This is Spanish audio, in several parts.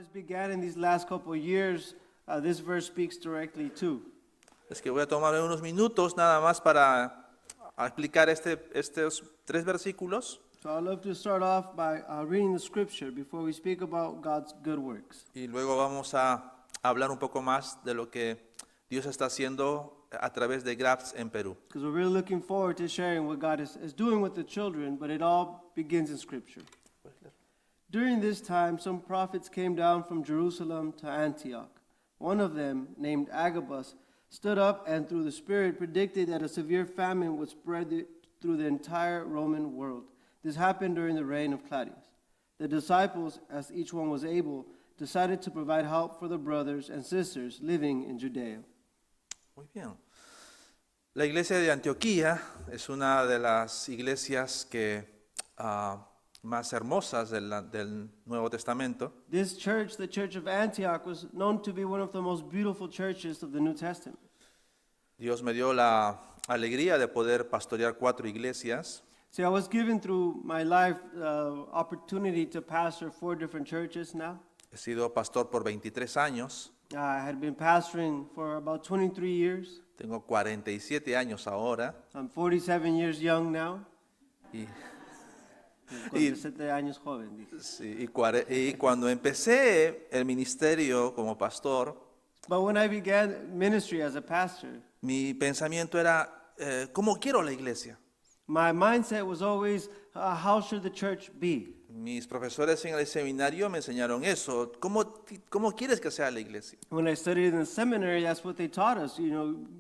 harvest began in these last couple of years, this verse speaks directly to. Es que voy a tomar unos minutos nada más para explicar estos 3 versículos So I'd love to start off by reading the scripture before we speak about God's good works. y luego vamos a hablar un poco más de lo que Dios está haciendo a través de GRAPS en Perú. Because we're really looking forward to sharing what God is doing with the children, but it all begins in scripture. During this time, some prophets came down from Jerusalem to Antioch. One of them, named Agabus, stood up and through the Spirit predicted that a severe famine would spread through the entire Roman world. This happened during the reign of Claudius. The disciples, as each one was able, decided to provide help for the brothers and sisters living in Judea. Muy bien. La iglesia de Antioquía es una de las iglesias más hermosas del Nuevo Testamento. This church, the Church of Antioch, was known to be one of the most beautiful churches of the New Testament. Dios me dio la alegría de poder pastorear 4 iglesias. See, I was given through my life opportunity to pastor 4 different churches now. He sido pastor por 23 años. I had been pastoring for about 23 years. Tengo 47 años ahora. I'm 47 years young now. Y, 47 años joven, dice. sí, y cuando empecé el ministerio como pastor, But when I began ministry as a pastor, mi pensamiento era, ¿cómo quiero la iglesia? my mindset was always, how should the church be? Mis profesores en el seminario me enseñaron eso. ¿Cómo quieres que sea la iglesia? When I studied in the seminary, that's what they taught us,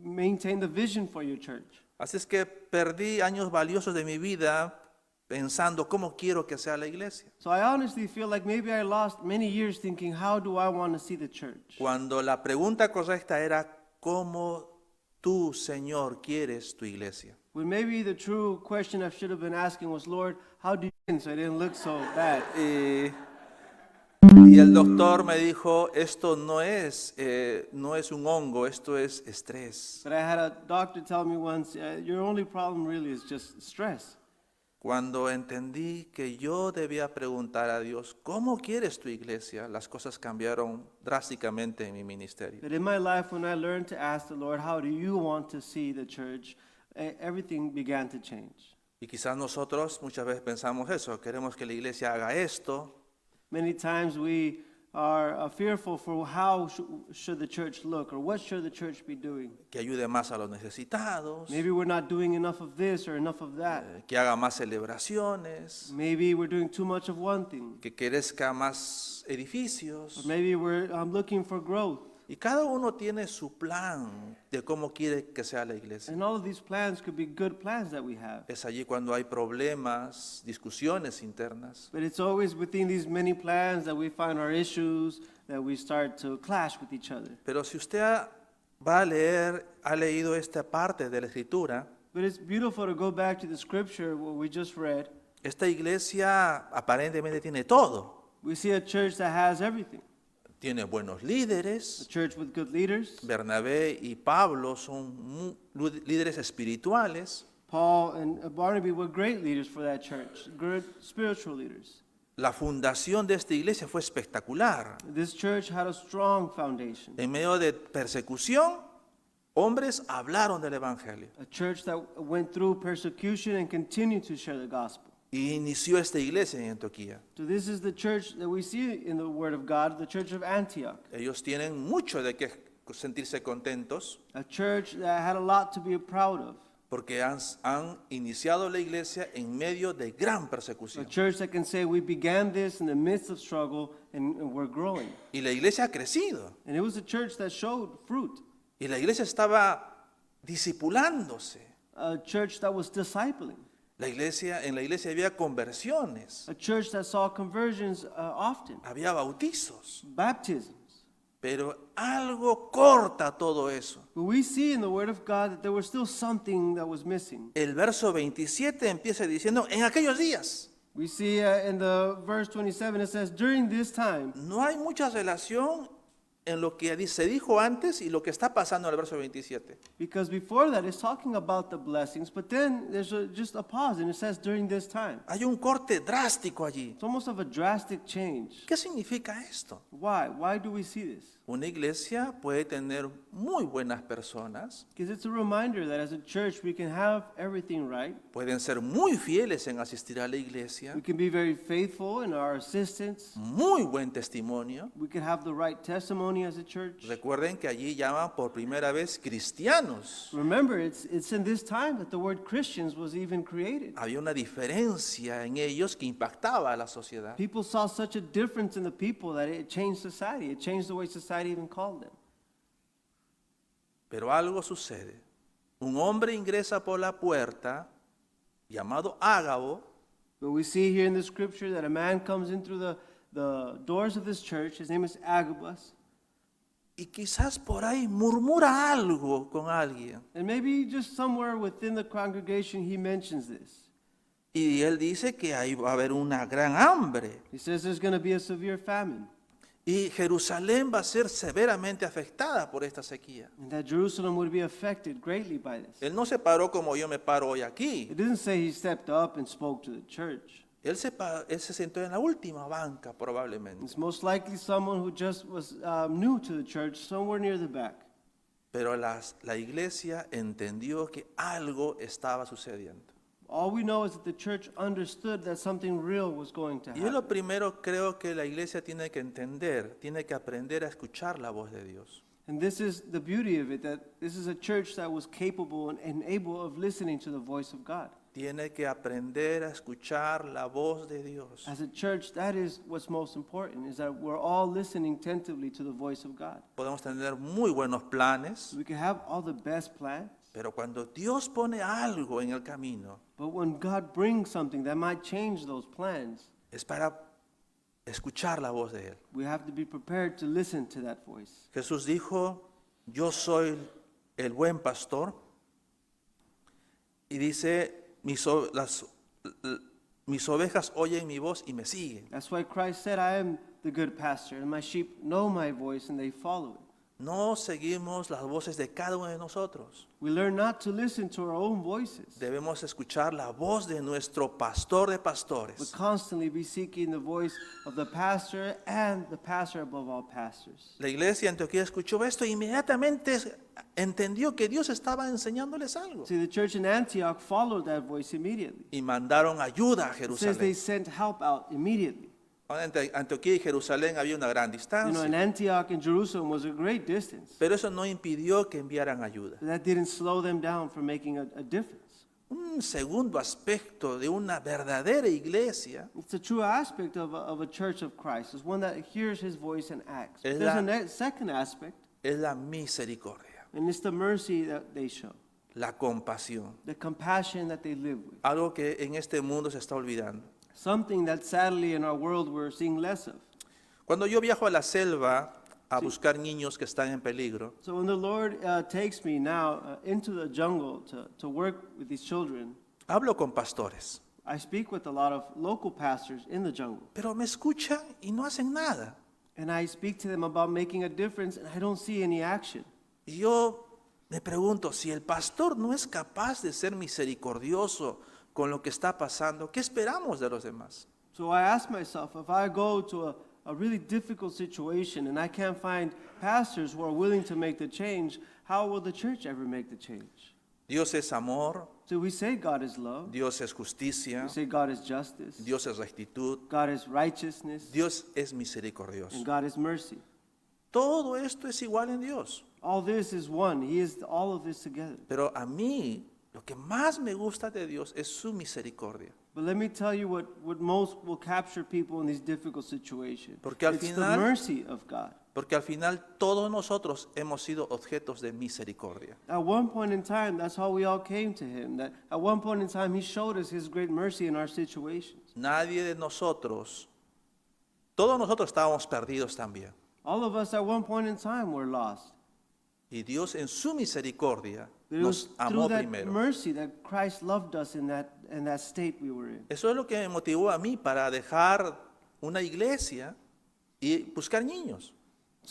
maintain the vision for your church. Así es que perdí años valiosos de mi vida pensando cómo quiero que sea la iglesia. So I honestly feel like maybe I lost many years thinking, how do I want to see the church? Cuando la pregunta correcta era, ¿cómo tú, Señor, quieres tu iglesia? When maybe the true question I should have been asking was, Lord, how do you, so I didn't look so bad. Y el doctor me dijo, esto no es un hongo, esto es estrés. But I had a doctor tell me once, your only problem really is just stress. Cuando entendí que yo debía preguntar a Dios, ¿cómo quieres tu iglesia? Las cosas cambiaron drásticamente en mi ministerio. But in my life, when I learned to ask the Lord, how do you want to see the church, everything began to change. Y quizás nosotros muchas veces pensamos eso, queremos que la iglesia haga esto, Many times we are fearful for how should the church look, or what should the church be doing. que ayude más a los necesitados, Maybe we're not doing enough of this or enough of that. que haga más celebraciones, Maybe we're doing too much of one thing. que crezca más Or edificios. maybe we're looking for growth. Y cada uno tiene su plan de cómo quiere que sea la iglesia. And all of these plans could be good plans that we have. Es allí cuando hay problemas, discusiones internas. But it's always within these many plans that we find our issues, that we start to clash with each other. Pero si usted ha leído esta parte de la escritura, But it's beautiful to go back to the scripture, what we just read. esta iglesia aparentemente tiene todo. We see a church that has everything. Tiene buenos A líderes. church with good leaders. Bernabé y Pablo son líderes espirituales. Paul and Barnabas were great leaders for that church, good spiritual leaders. La fundación de esta iglesia fue espectacular. This church had a strong foundation. En medio de persecución, hombres hablaron del evangelio. A church that went through persecution and continued to share the gospel. Y inició esta iglesia en Antioquía. So this is the church that we see in the Word of God, the church of Antioch. Ellos tienen mucho de qué sentirse contentos A church that had a lot to be proud of. porque han iniciado la iglesia en medio de gran A persecución. church that can say we began this in the midst of struggle and we're growing. Y la iglesia ha crecido. And it was a church that showed fruit. Y la iglesia estaba discipulándose. A church that was discipling. En la iglesia había conversiones, A church that saw conversions often. había bautizos, Baptisms. pero algo corta todo eso. But we see in the Word of God that there was still something that was missing. El verso 27 empieza diciendo, en aquellos días. We see in the verse 27 it says, during this time, No hay mucha relación en lo que se dijo antes y lo que está pasando en el verso 27. Because before that, it's talking about the blessings, but then there's just a pause, and it says during this time. Hay un corte drástico allí. It's almost of a drastic change. ¿Qué significa esto? Why? Why do we see this? Una iglesia puede tener muy buenas personas, Because it's a reminder that as a church, we can have everything right. pueden ser muy fieles en asistir a la iglesia, We can be very faithful in our assistance. muy buen testimonio. We can have the right testimony as a church. Recuerden que allí llaman por primera vez cristianos. Remember, it's in this time that the word Christians was even created. Había una diferencia en ellos que impactaba a la sociedad. People saw such a difference in the people that it changed society. It changed the way society even called them. Pero algo sucede. Un hombre ingresa por la puerta llamado Ágabo, But we see here in the scripture that a man comes in through the doors of this church. His name is Agabus. y quizás por ahí murmura algo con alguien. And maybe just somewhere within the congregation he mentions this. Y él dice que ahí va a haber una gran hambre. He says there's going to be a severe famine. Y Jerusalén va a ser severamente afectada por esta sequía. And that Jerusalem would be affected greatly by this. Él no se paró como yo me paro hoy aquí. It doesn't say he stepped up and spoke to the church. Él se sentó en la última banca probablemente. It's most likely someone who just was new to the church, somewhere near the back. Pero la iglesia entendió que algo estaba sucediendo. All we know is that the church understood that something real was going to Y yo lo happen. primero creo que la iglesia tiene que entender, tiene que aprender a escuchar la voz de Dios. And this is the beauty of it, that this is a church that was capable and able of listening to the voice of God. Tiene que aprender a escuchar la voz de Dios. As a church, that is what's most important, is that we're all listening attentively to the voice of God. Podemos tener muy buenos planes, We can have all the best plans, pero cuando Dios pone algo en el camino, but when God brings something that might change those plans, es para escuchar la voz de Él. we have to be prepared to listen to that voice. Jesús dijo, yo soy el buen pastor, y dice, mis ovejas oyen mi voz y me siguen. That's why Christ said, I am the good pastor, and my sheep know my voice and they follow it. No seguimos las voces de cada uno de nosotros. We learn not to listen to our own voices, Debemos escuchar la voz de nuestro pastor de but pastores. constantly be seeking the voice of the pastor and the pastor above all pastors. La iglesia de Antioquía escuchó esto e inmediatamente entendió que Dios estaba enseñándoles algo. See, the church in Antioch followed that voice immediately. Y mandaron ayuda a It says they Jerusalén. sent help out immediately. Entre Antioquía y Jerusalén había una gran In distancia, Antioch and Jerusalem was a great distance. pero eso no impidió que enviaran ayuda. But that didn't slow them down from making a difference. Un segundo aspecto de una verdadera iglesia It's a true aspect of a church of Christ. It's one that hears his voice and acts. Es There's la- a second aspect, es la misericordia, and it's the mercy that they show, la compasión, the compassion that they live with. algo que en este mundo se está olvidando. Something that sadly in our world we're seeing less of. Cuando yo viajo a la selva a buscar niños que están en peligro, So when the Lord takes me now into the jungle to work with these children, hablo con pastores, I speak with a lot of local pastors in the jungle. pero me escuchan y no hacen nada. And I speak to them about making a difference, and I don't see any action. Y yo me pregunto, si el pastor no es capaz de ser misericordioso con lo que está pasando, ¿qué esperamos de los demás? So I ask myself, if I go to a really difficult situation and I can't find pastors who are willing to make the change, how will the church ever make the change? Dios es amor, So we say God is love, Dios es justicia, we say God is justice, Dios es rectitud, God is righteousness, Dios es misericordioso. and God is mercy. Todo esto es igual en Dios. All this is one. He is all of this together. Pero a mí, lo que más me gusta de Dios es su misericordia. But let me tell you what most will capture people in these difficult situations. Porque al It's final- the mercy of God. Porque al final todos nosotros hemos sido objetos de misericordia. At one point in time, that's how we all came to Him. That at one point in time, He showed us His great mercy in our situations. Nadie de nosotros, todos nosotros estábamos perdidos también. All of us at one point in time were lost. Y Dios en su misericordia But it was nos amó through that primero. mercy that Christ loved us in that state we were in. Eso es lo que me motivó a mí para dejar una iglesia y buscar niños.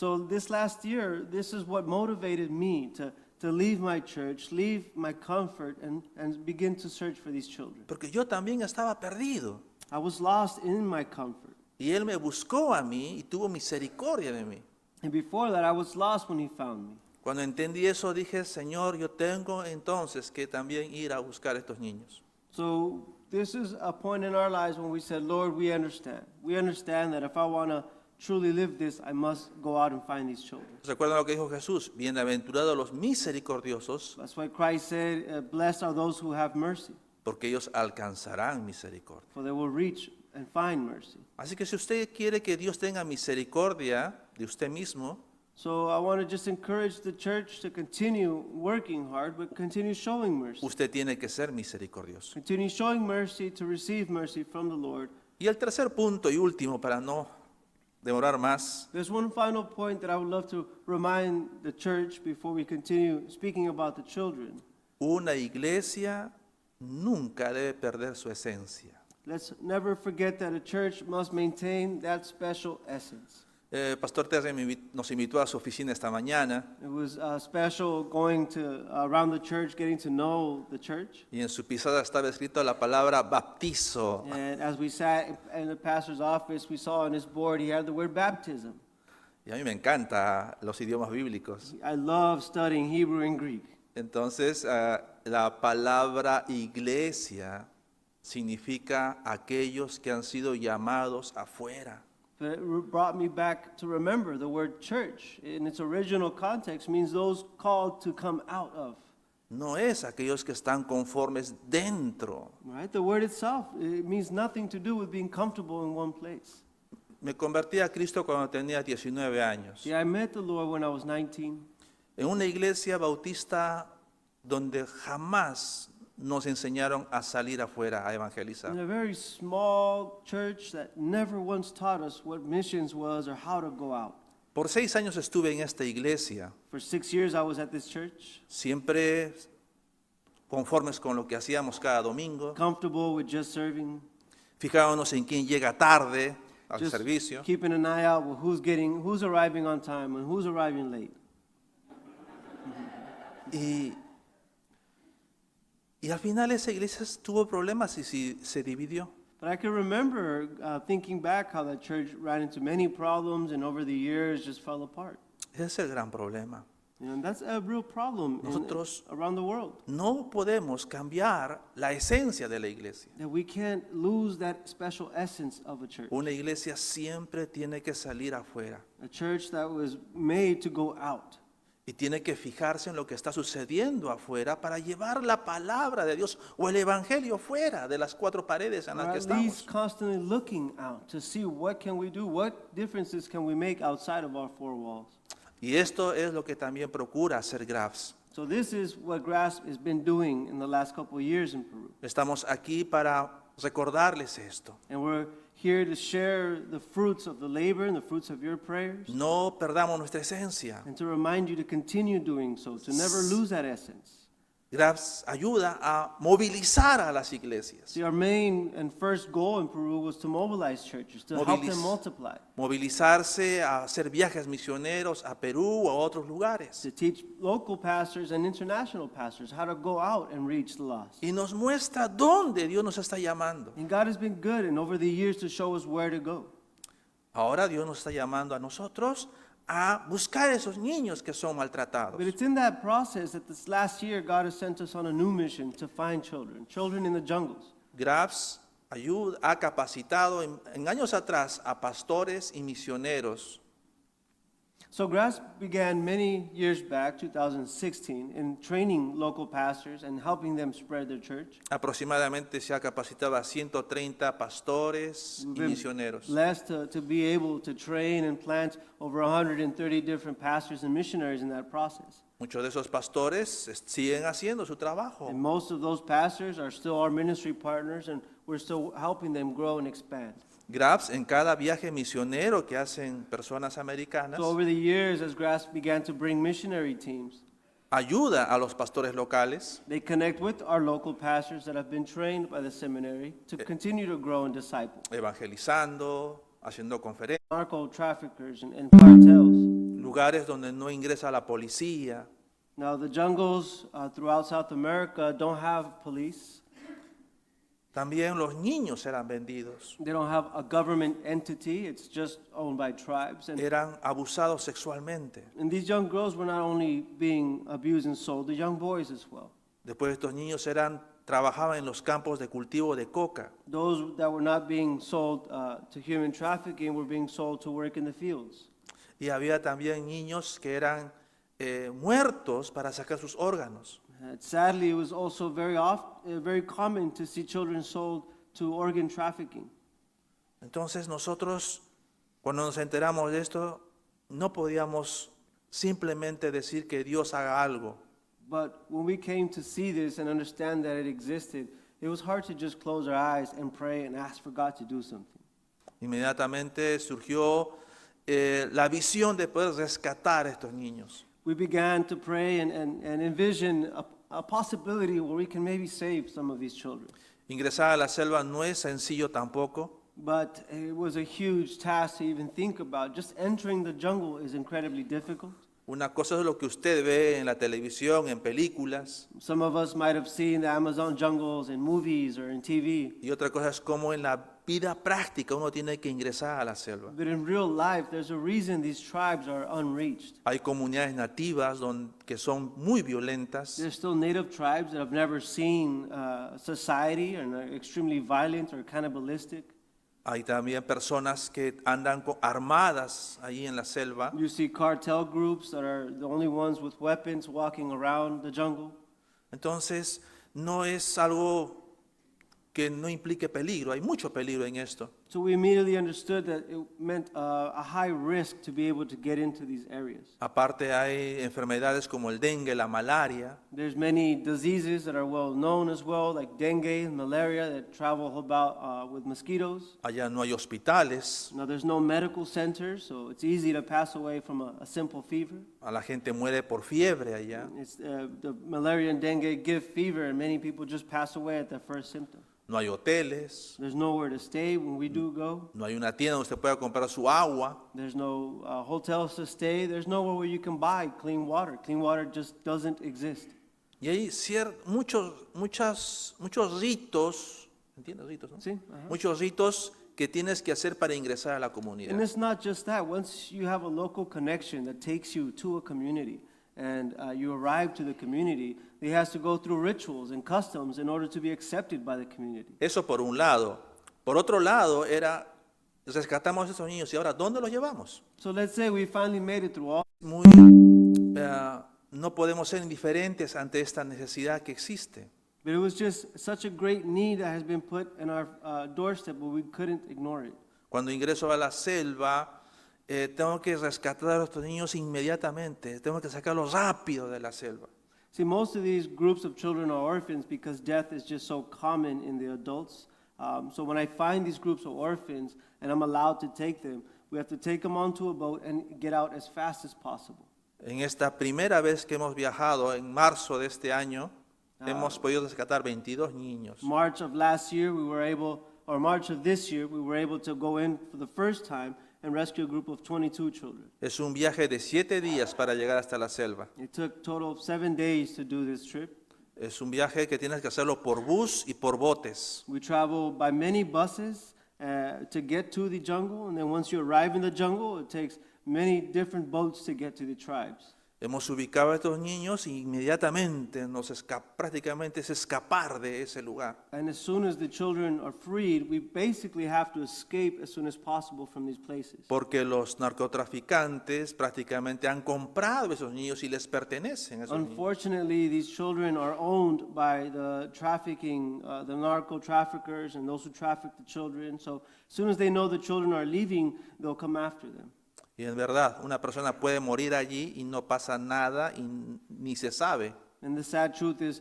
So this last year, this is what motivated me to leave my church, leave my comfort, and begin to search for these children. Porque yo también estaba perdido. I was lost in my comfort. Y Él me buscó a mí y tuvo misericordia de mí. And before that, I was lost when he found me. Cuando entendí eso, dije, Señor, yo tengo entonces que también ir a buscar a estos niños. So this is a point in our lives when we said, Lord, we understand. We understand that if I want to truly live this, I must go out and find these children. ¿Recuerdan lo que dijo Jesús? Bienaventurados los misericordiosos, That's why Christ said, blessed are those who have mercy, porque ellos alcanzarán misericordia. for they will reach and find mercy. Así que si usted quiere que Dios tenga misericordia de usted mismo, So I want to just encourage the church to continue working hard, but continue showing mercy. usted tiene que ser misericordioso. Continue showing mercy to receive mercy from the Lord. Y el tercer punto y último, para no demorar más, There's one final point that I would love to remind the church before we continue speaking about the children. una iglesia nunca debe perder su esencia. Let's never forget that a church must maintain that special essence. Pastor Terry nos invitó a su oficina esta mañana It was special going to around the church, getting to know the church. y en su pisada estaba escrito la palabra baptizo. And as we sat in the pastor's office, we saw on his board he had the word baptism. Y a mí me encantan los idiomas bíblicos. I love studying Hebrew and Greek. Entonces, la palabra iglesia significa aquellos que han sido llamados afuera. But it brought me back to remember the word church in its original context means those called to come out of. No es aquellos que están conformes dentro. Right? The word itself, it means nothing to do with being comfortable in one place. Me convertí a Cristo cuando tenía 19 años. See, I met the Lord when I was 19 En una iglesia bautista donde jamás nos enseñaron a salir afuera a evangelizar. in a very small church that never once taught us what missions was or how to go out. Por 6 años estuve en esta iglesia, For 6 years I was at this church, siempre conformes con lo que hacíamos cada domingo, comfortable with just serving, fijándonos en quién llega tarde al just servicio. keeping an eye out with who's arriving on time and who's arriving late. Y al final esa iglesia tuvo problemas y se dividió. But I can remember thinking back how that church ran into many problems and over the years just fell apart. Ese es el gran problema. You know, and that's a real problem Nosotros- around the world. No podemos cambiar la esencia de la iglesia. That we can't lose that special essence of a church. Una iglesia siempre tiene que salir afuera A church that was made to go out. y tiene que fijarse en lo que está sucediendo afuera para llevar la palabra de Dios o el evangelio fuera de las 4 paredes en Or las que at least estamos. constantly looking out to see what can we do, what differences can we make outside of our 4 walls. Y esto es lo que también procura hacer Grafs. So this is what GRASP has been doing in the last couple of years in Peru. Estamos aquí para recordarles esto. And we're here to share the fruits of the labor and the fruits of your prayers. No perdamos nuestra esencia. And to remind you to continue doing so, to never lose that essence. Grafs ayuda a movilizar a las iglesias. See, our main and first goal in Peru was to mobilize churches, to help them Moviliz- multiply, Movilizarse a hacer viajes misioneros a Perú o a otros lugares. to teach local pastors and international pastors how to go out and reach the lost. Y nos muestra dónde Dios nos está llamando. And God has been good and over the years to show us where to go. Ahora Dios nos está llamando a nosotros a buscar esos niños que son maltratados. But it's in that process that this last year God has sent us on a new mission to find children in the jungles. Grafs ha capacitado en años atrás a pastores y misioneros So GRASP began many years back, 2016, in training local pastors and helping them spread their church. Aproximadamente se ha capacitado a 130 pastores y We've been misioneros. blessed to be able to train and plant over 130 different pastors and missionaries in that process. Muchos de esos pastores siguen haciendo su trabajo. And most of those pastors are still our ministry partners, and we're still helping them grow and expand. Grafs en cada viaje misionero que hacen personas americanas So over the years, as GRASP began to bring missionary teams, ayuda a los pastores locales they connect with our local pastors that have been trained by the seminary to continue to grow and disciple. evangelizando, haciendo conferencias. Narco traffickers and cartels. lugares donde no ingresa la policía. Now, the jungles throughout South America don't have police. También los niños eran vendidos, They don't have a government entity. It's just owned by tribes. eran abusados sexualmente. And these young girls were not only being abused and sold, the young boys as well. Después estos niños trabajaban en los campos de cultivo de coca. Those that were not being sold to human trafficking were being sold to work in the fields. Y había también niños que eran muertos para sacar sus órganos. Sadly, it was also very common to see children sold to organ trafficking. Entonces nosotros, cuando nos enteramos de esto, no podíamos simplemente decir que Dios haga algo. But when we came to see this and understand that it existed, it was hard to just close our eyes and pray and ask for God to do something. Inmediatamente surgió la visión de poder rescatar a estos niños. We began to pray and envision a possibility where we can maybe save some of these children. Ingresar a la selva no es sencillo tampoco. But it was a huge task to even think about. Just entering the jungle is incredibly difficult. Una cosa es lo que usted ve en la televisión, en películas, Some of us might have seen the Amazon jungles in movies or in TV. y otra cosa es cómo en la vida práctica uno tiene que ingresar a la selva. But in real life, there's a reason these tribes are unreached. Hay comunidades nativas que son muy violentas. There's still native tribes that have never seen society and are extremely violent or cannibalistic. Hay también personas que andan armadas ahí en la selva. You see cartel groups that are the only ones with weapons walking around the jungle. Entonces, no es algo que no implique peligro. Hay mucho peligro en esto. So we immediately understood that it meant a high risk to be able to get into these areas. Aparte hay enfermedades como el dengue, la malaria. There's many diseases that are well known as well, like dengue and malaria that travel about with mosquitoes. Allá no hay hospitales. Now, there's no medical centers, so it's easy to pass away from a simple fever. A la gente muere por fiebre allá. The malaria and dengue give fever, and many people just pass away at their first symptom. No hay hoteles. There's nowhere to stay when we do go. No hay una tienda donde usted pueda comprar su agua. There's no hotels to stay. There's nowhere where you can buy clean water. Clean water just doesn't exist. Y hay muchos ritos, ¿entiendes? Ritos, ¿no? Sí, ajá. Muchos ritos que tienes que hacer para ingresar a la And comunidad. it's not just that. Once you have a local connection that takes you to a community and you arrive to the community, it has to go through rituals and customs in order to be accepted by the community. Eso por un lado. Por otro lado rescatamos a esos niños y ahora, ¿dónde los llevamos? So let's say we finally made it through all. No podemos ser indiferentes ante esta necesidad que existe. But it was just such a great need that has been put in our doorstep, but we couldn't ignore it. Cuando ingreso a la selva, tengo que rescatar a estos niños inmediatamente. Tengo que sacarlos rápido de la selva. See, most of these groups of children are orphans because death is just so common in the adults. So when I find these groups of orphans and I'm allowed to take them, we have to take them onto a boat and get out as fast as possible. En esta primera vez que hemos viajado, en marzo de este año, hemos podido rescatar 22 niños. March of this year, we were able to go in for the first time and rescue a group of 22 children. Es un viaje de 7 días para llegar hasta la selva. It took a total of 7 days to do this trip. Es un viaje que tienes que hacerlo por bus y por botes. We travel by many buses to get to the jungle, and then once you arrive in the jungle, it takes many different boats to get to the tribes. Hemos ubicado a estos niños y inmediatamente prácticamente es escapar de ese lugar. And as soon as the children are freed, we basically have to escape as soon as possible from these places. Porque los narcotraficantes prácticamente han comprado a esos niños y les pertenecen a esos niños. Unfortunately, these children are owned by the trafficking, the narco traffickers and those who traffic the children. So as soon as they know the children are leaving, they'll come after them. Y en verdad, una persona puede morir allí y no pasa nada y ni se sabe. And the sad truth is,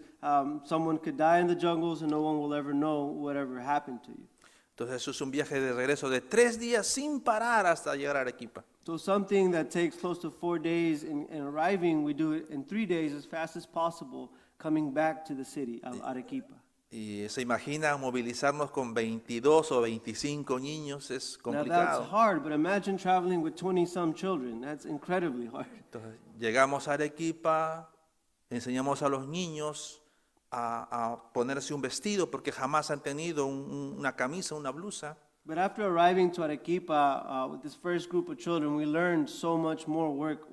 someone could die in the jungles and no one will ever know whatever happened to you. Entonces eso es un viaje de regreso de 3 días sin parar hasta llegar a Arequipa. So something that takes close to 4 days in arriving, we do it in 3 days as fast as possible, coming back to the city of Arequipa. Y se imagina movilizarnos con 22 o 25 niños, es Now that's complicado. hard, but imagine traveling with 20-some children. That's incredibly hard. Entonces, llegamos a Arequipa, enseñamos a los niños a ponerse un vestido porque jamás han tenido una camisa, una blusa. But after arriving to Arequipa with this first group of children, we learned so much more work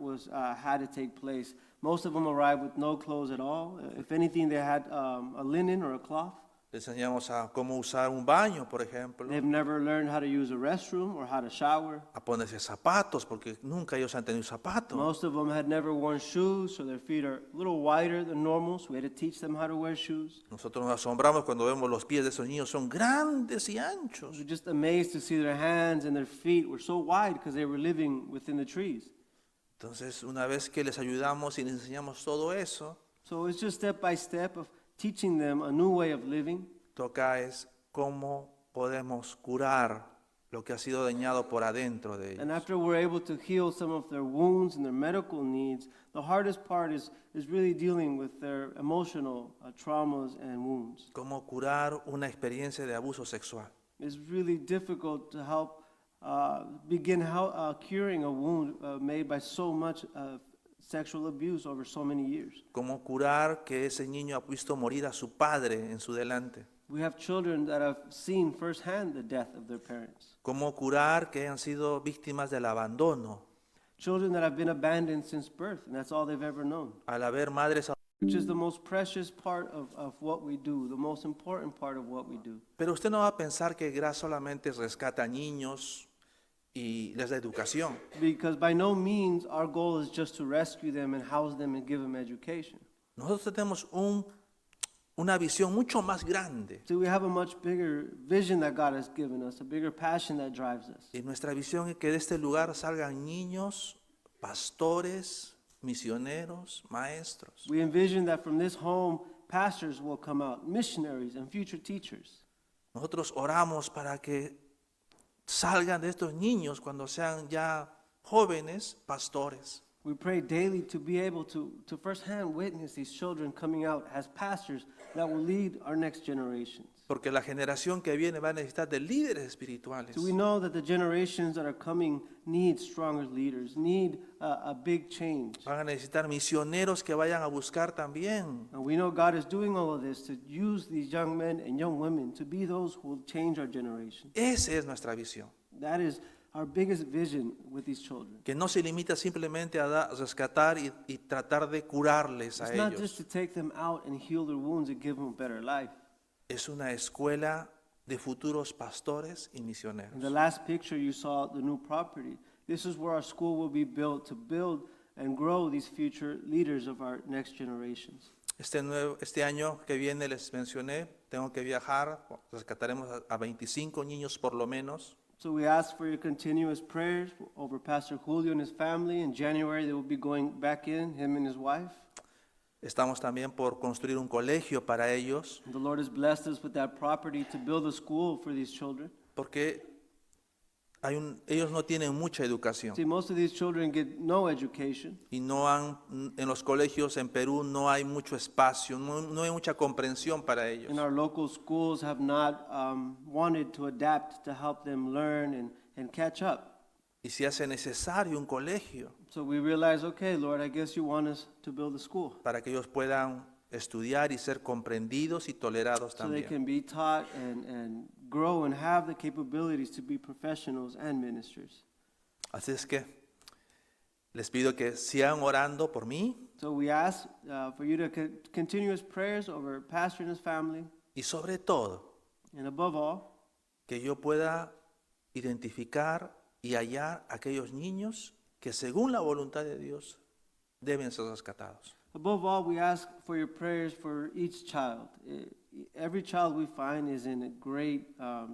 had to take place. Most of them arrived with no clothes at all. If anything, they had a linen or a cloth. Les enseñamos a cómo usar un baño, por ejemplo, They've never learned how to use a restroom or how to shower. a ponerse zapatos porque nunca ellos han tenido zapatos. Most of them had never worn shoes, so their feet are a little wider than normal, so we had to teach them how to wear shoes. Nosotros nos asombramos cuando vemos los pies de esos niños, son grandes y anchos. We were just amazed to see their hands and their feet were so wide because they were living within the trees. Entonces, una vez que les ayudamos y les enseñamos todo eso, So it's just step by step of teaching them a new way of living. toca es cómo podemos curar lo que ha sido dañado por adentro de And ellos. after we're able to heal some of their wounds and their medical needs, the hardest part is really dealing with their emotional traumas and wounds. Cómo curar una experiencia de abuso sexual. It's really difficult to help begin curing a wound made by so much sexual abuse over so many years. Cómo curar que ese niño ha visto morir a su padre en su delante. We have children that have seen firsthand the death of their parents. Cómo curar que han sido víctimas del abandono. Children that have been abandoned since birth, and that's all they've ever known. Al haber madres. Which is the most precious part of what we do, the most important part of what we do. Pero usted no va a pensar que GRAS solamente rescata niños y les da educación. Because by no means our goal is just to rescue them and house them and give them education. Nosotros tenemos una visión mucho más grande. So we have a much bigger vision that God has given us, a bigger passion that drives us. Y nuestra visión es que de este lugar salgan niños, pastores, misioneros, maestros. We envision that from this home, pastors will come out, missionaries and future teachers. Nosotros oramos para que salgan de estos niños cuando sean ya jóvenes pastores. We pray daily to be able to firsthand witness these children coming out as pastors that will lead our next generations. Porque la generación que viene va a necesitar de líderes espirituales. So we know that the generations that are coming need stronger leaders, need a big change. Van a necesitar misioneros que vayan a buscar también. And we know God is doing all of this to use these young men and young women to be those who will change our generation. Esa es nuestra visión. That is our biggest vision with these children. Que no se limita simplemente a rescatar y tratar de curarles a It's not just ellos. to take them out and heal their wounds and give them a better life. Es una escuela de futuros pastores y In the misioneros. last picture you saw the new property. This is where our school will be built to build and grow these future leaders of our next generations. Este año que viene les mencioné, tengo que viajar, rescataremos a 25 niños por lo menos. So we ask for your continuous prayers over Pastor Julio and his family. In January, they will be going back in, him and his wife. Estamos también por construir un colegio para ellos, And the Lord has blessed us with that property to build a school for these children. porque ellos no tienen mucha educación. See, most of these children get no education. Y en los colegios en Perú no hay mucho espacio, no hay mucha comprensión para ellos. And our local schools have not wanted to adapt to help them learn and catch up. Y se hace necesario un colegio So we realize, okay, Lord, I guess you want us to build a school para que ellos puedan estudiar y ser comprendidos y tolerados so they también. can be taught and grow and have the capabilities to be professionals and ministers. Así es que les pido que sigan orando por mí So we ask for you to continuous prayers over Pastor and his family, y sobre todo and above all, que yo pueda identificar y hallar aquellos niños que según la voluntad de Dios deben ser rescatados. above all, we ask for your prayers for each child. Every child we find is in a great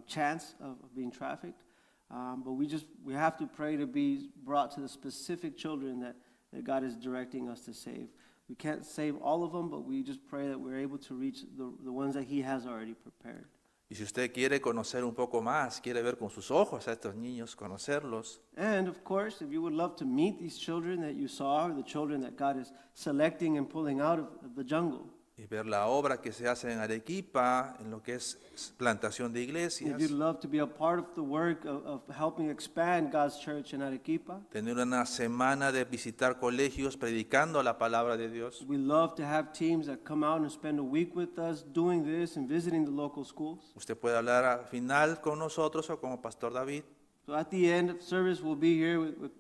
chance of being trafficked, but we have to pray to be brought to the specific children that God is directing us to save. We can't save all of them, but we just pray that we're able to reach the ones that He has already prepared. Y si usted quiere conocer un poco más, quiere ver con sus ojos a estos niños, conocerlos, And of course, if you would love to meet these children that you saw, or the children that God is selecting and pulling out of the jungle, y ver la obra que se hace en Arequipa, en lo que es plantación de If iglesias, you'd love to be a part of the work of helping expand God's church in Arequipa, tener una semana de visitar colegios predicando la palabra de Dios, we love to have teams that come out and spend a week with us doing this and visiting the local schools. usted puede hablar al final con nosotros o con Pastor David. So at the end of service, we'll be here with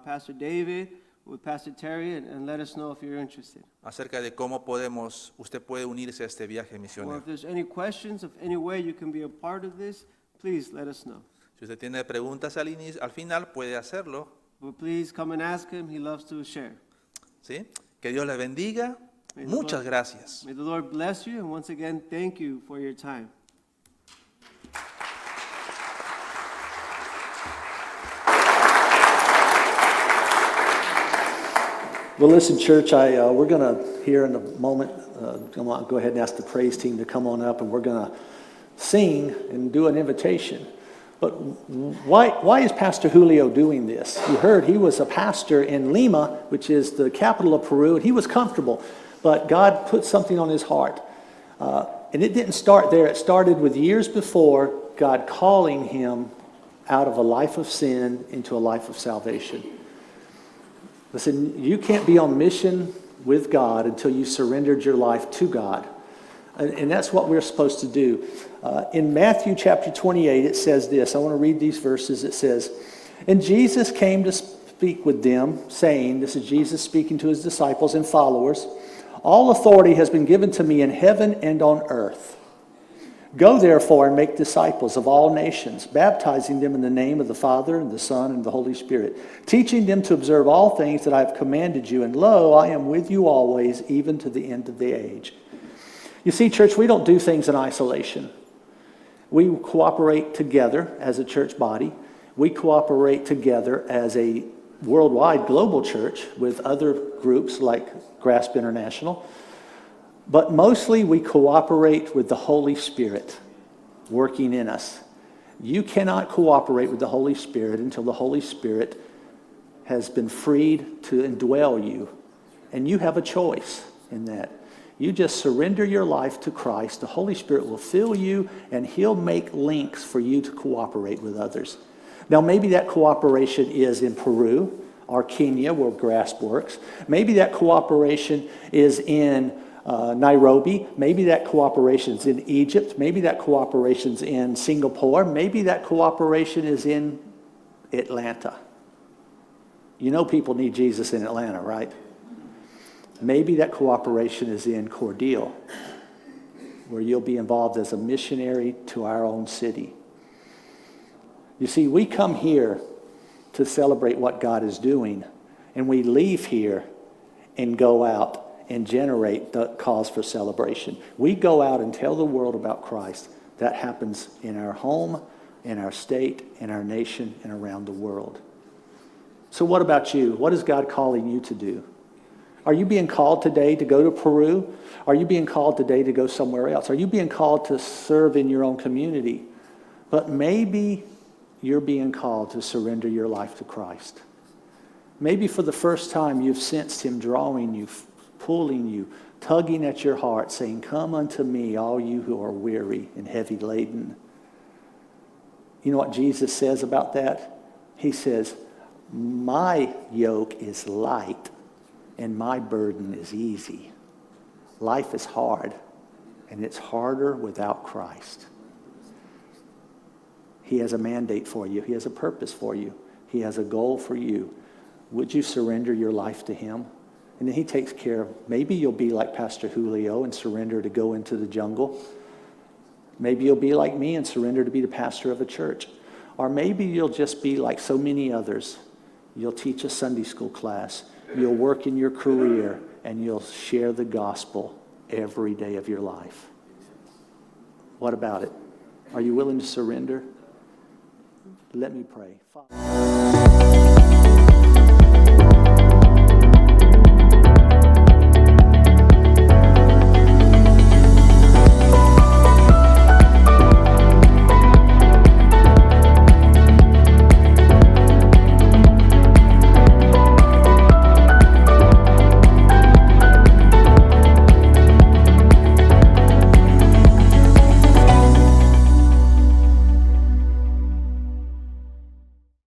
Pastor David, with Pastor Terry, and let us know if you're interested. Acerca de cómo usted puede unirse a este viaje Or misionero. if there's any questions of any way you can be a part of this, please let us know. Si usted tiene preguntas al final, puede hacerlo, But please come and ask him. He loves to share. ¿sí? Que Dios le bendiga. May the Muchas Lord- gracias. May the Lord bless you, and once again, thank you for your time. Well, listen, church, we're going to, here in a moment, go ahead and ask the praise team to come on up, and we're going to sing and do an invitation. But why is Pastor Julio doing this? You heard he was a pastor in Lima, which is the capital of Peru, and he was comfortable, but God put something on his heart. And it didn't start there. It started with years before God calling him out of a life of sin into a life of salvation. Listen, you can't be on mission with God until you surrendered your life to God. And that's what we're supposed to do. In Matthew chapter 28, it says this. I want to read these verses. It says, "And Jesus came to speak with them, saying," this is Jesus speaking to his disciples and followers, "All authority has been given to me in heaven and on earth. Go therefore and make disciples of all nations, baptizing them in the name of the Father and the Son and the Holy Spirit, teaching them to observe all things that I have commanded you. And lo, I am with you always, even to the end of the age." You see, church, we don't do things in isolation. We cooperate together as a church body. We cooperate together as a worldwide global church with other groups like Grasp International. But mostly we cooperate with the Holy Spirit working in us. You cannot cooperate with the Holy Spirit until the Holy Spirit has been freed to indwell you. And you have a choice in that. You just surrender your life to Christ. The Holy Spirit will fill you, and He'll make links for you to cooperate with others. Now, maybe that cooperation is in Peru or Kenya, where Grasp works. Maybe that cooperation is in Nairobi. Maybe that cooperation is in Egypt. Maybe that cooperation is in Singapore. Maybe that cooperation is in Atlanta. You know people need Jesus in Atlanta, right? Maybe that cooperation is in Cordele, where you'll be involved as a missionary to our own city. You see, we come here to celebrate what God is doing, and we leave here and go out and generate the cause for celebration. We go out and tell the world about Christ. That happens in our home, in our state, in our nation, and around the world. So what about you? What is God calling you to do? Are you being called today to go to Peru? Are you being called today to go somewhere else? Are you being called to serve in your own community? But maybe you're being called to surrender your life to Christ. Maybe for the first time you've sensed Him drawing you, pulling you, tugging at your heart, saying, "Come unto me, all you who are weary and heavy laden." You know what Jesus says about that? He says, "My yoke is light and my burden is easy." Life is hard, and it's harder without Christ. He has a mandate for you. He has a purpose for you. He has a goal for you. Would you surrender your life to Him? And then He takes care of, maybe you'll be like Pastor Julio and surrender to go into the jungle. Maybe you'll be like me and surrender to be the pastor of a church. Or maybe you'll just be like so many others. You'll teach a Sunday school class. You'll work in your career, and you'll share the gospel every day of your life. What about it? Are you willing to surrender? Let me pray. Father,